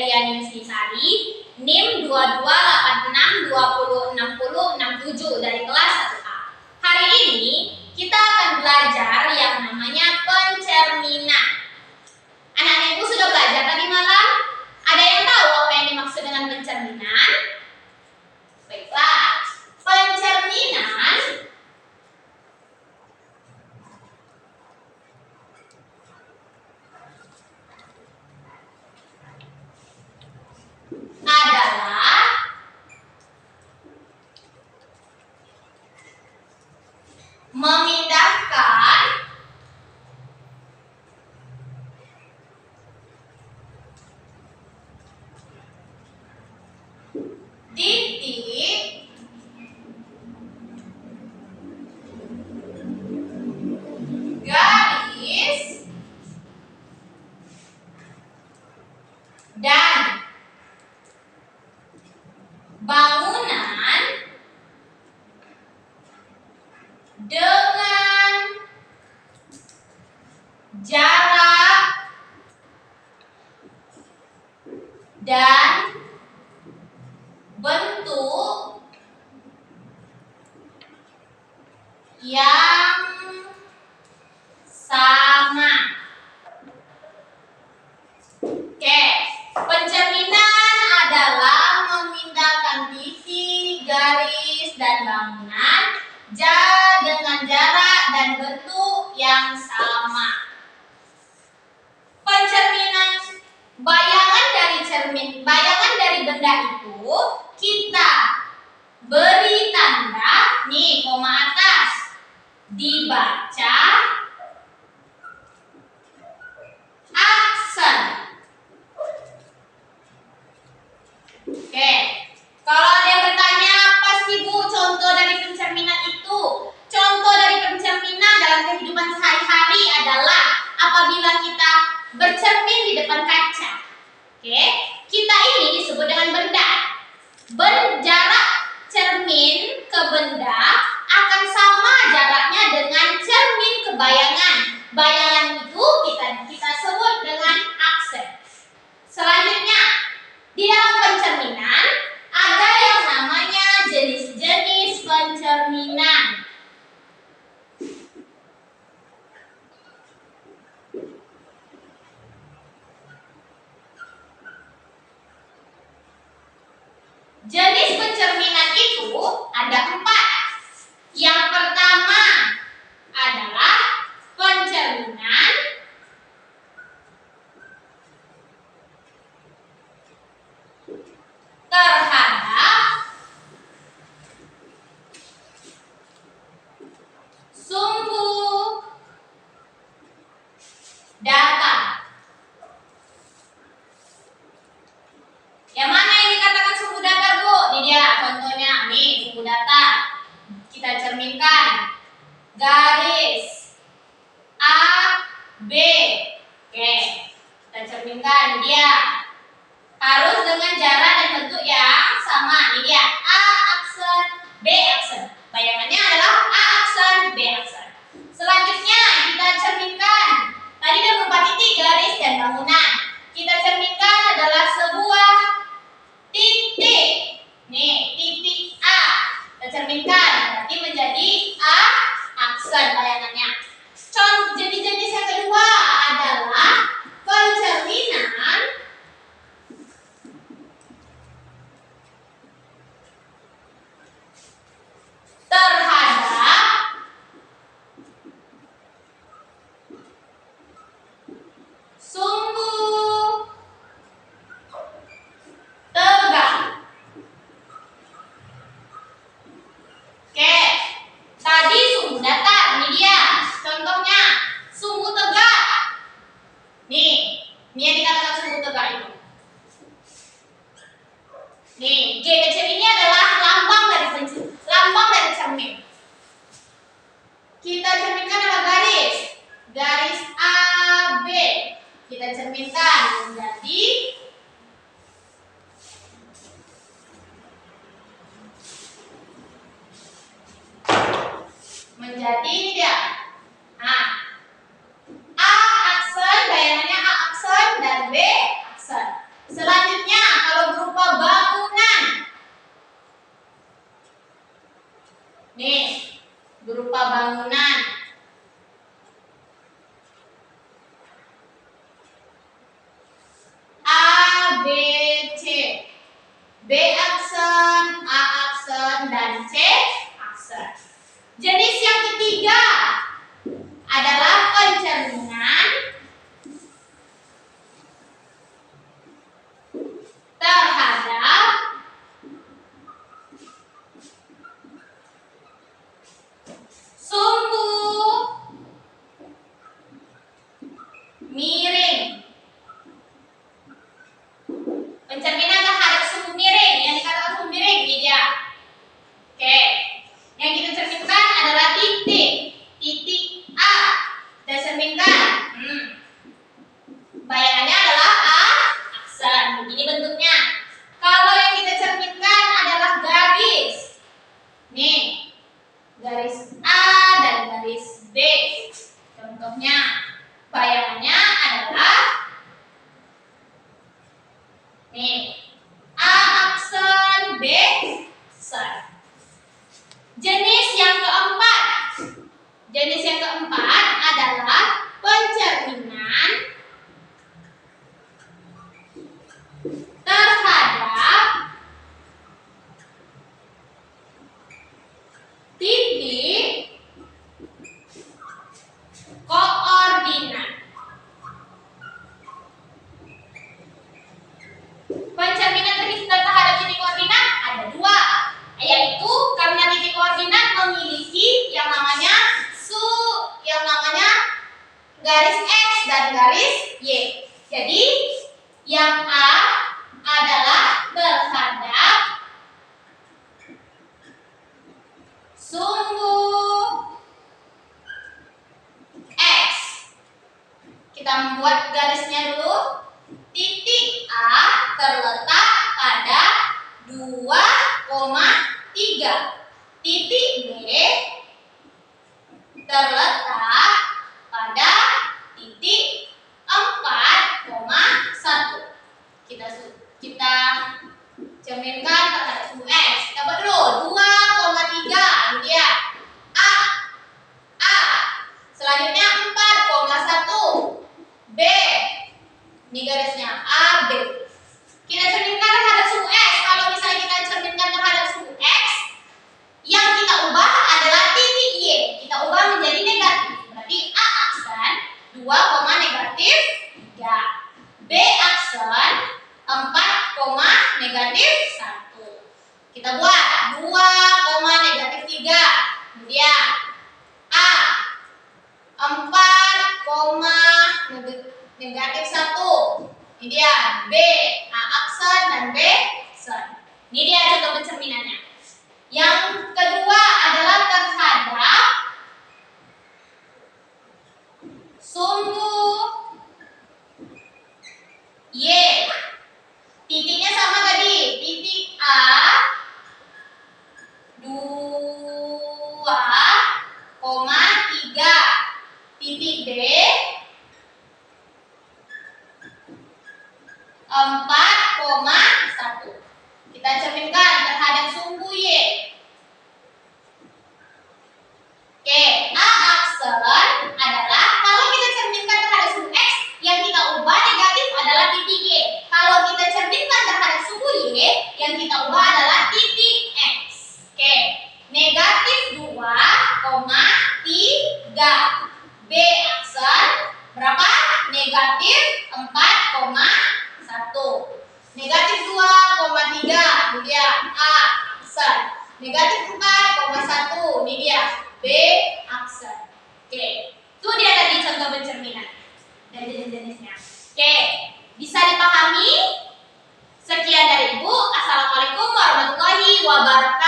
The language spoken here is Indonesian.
Diani Sari, NIM 2286206067 dari kelas 1A. Hari ini kita akan belajar yang namanya pencerminan. Anak-anak ibu sudah belajar tadi malam? Ada yang tahu apa yang dimaksud dengan pencerminan? Baiklah, pencerminan adalah memindahkan titik garis dan bangunan dengan jarak dan bentuk yang sama. Oke, pencerminan adalah memindahkan titik, garis, dan bangunan dengan jarak dan bentuk yang sama. Pencerminan, bayangan dari benda itu kita beri tanda nih, koma atas, dibaca aksen. Oke, kalau ada yang bertanya, apa sih Bu contoh dari pencerminan itu? Contoh dari pencerminan dalam kehidupan sehari-hari adalah apabila kita bercermin di depan kaca. Oke, kita ini disebut dengan benda. Berjarak cermin ke benda akan sama jaraknya dengan cermin ke bayangan. Bayangan itu kita sebut dengan aksen. Selanjutnya, di dalam pencerminan ada yang namanya jenis-jenis pencerminan. Jenis pencerminan itu ada 4. Yang pertama adalah pencerminan terhadap sumbu data. Yang mana yang dikatakan sumbu data, Bu? Ini dia contohnya, nih sumbu data. Kita cerminkan garis A, B. Oke, kita cerminkan, ini dia. Harus dengan jarak dan bentuk yang sama. Ini dia, A aksen, B aksen. Bayangannya adalah A aksen, B aksen. Selanjutnya kita cerminkan. Tadi ada berupa titik, garis, dan bangunan. Kita cerminkan adalah sebuah titik. Nih, titik A. Kita cerminkan, berarti menjadi A aksen bayangannya. Contoh jenis-jenis yang kedua adalah pencerminan terhadap sumbu tegak. Oke, tadi sumbu datar, ini dia contohnya sumbu tegak. Nih, ini yang dikatakan sumbu tegak itu. Nih, G kecil ini adalah lambang dari cermin. Kita cerminkan adalah garis AB. Kita cerminkan menjadi ini dia. Nah, A aksen, bayangannya A aksen dan B aksen. Selanjutnya miring. Pencerminan terhadap sumbu miring. Yang dikatakan sumbu miring ini dia. Oke. Yang kita cerminkan adalah titik. Titik A. Kita cerminkan. Bayangannya adalah A aksen. Begini bentuknya. Kalau yang kita cerminkan adalah garis. Nih. Garis A dan garis B. Contohnya. Bayangannya adalah nih. A aksen, B aksen. Jenis yang keempat. Jenis yang keempat adalah pencerminan terhadap titik koordinat. Pencerminan terhadap titik koordinat ada dua, yaitu karena titik koordinat memiliki yang namanya garis X dan garis Y. Jadi yang A adalah terhadap sumbu X. Kita membuat garisnya dulu. Titik A terletak pada 2,3. Titik B terletak pada titik 4,1. Kita cerminkan terhadap sumbu X. Kita buat dulu 2,3 ini dia. A. Selanjutnya 4,1. B. Ini garisnya A, B. Kita cerminkan terhadap sumbu X. Kalau misalnya kita cerminkan terhadap sumbu X, yang kita ubah adalah titik Y. Kita ubah menjadi negatif. Berarti A aksen 2, negatif 3. B aksen 4, negatif 1. Kita buat 2, negatif 3. Kemudian A 4, negatif 1. Ini dia B, A aksen dan B aksen. Ini dia contoh pencerminannya. Yang kedua adalah terhadap sumbu Y. Titiknya sama tadi. Titik A 2,3. Titik B 4,1. Kita cerminkan terhadap sumbu Y. Oke, A aksen adalah kalau kita cerminkan terhadap sumbu X, yang kita ubah negatif adalah titik Y. Kalau kita cerminkan terhadap sumbu Y, yang kita ubah adalah titik X. Oke, negatif 2,3. B aksen berapa? Negatif 4,1. Negatif 2,3. Ini dia A aksen. Negatif 4,1. Ini dia B aksen. Oke, itu dia tadi contoh pencerminan dan jenis-jenisnya. Oke, bisa dipahami? Sekian dari Ibu. Assalamualaikum warahmatullahi wabarakatuh.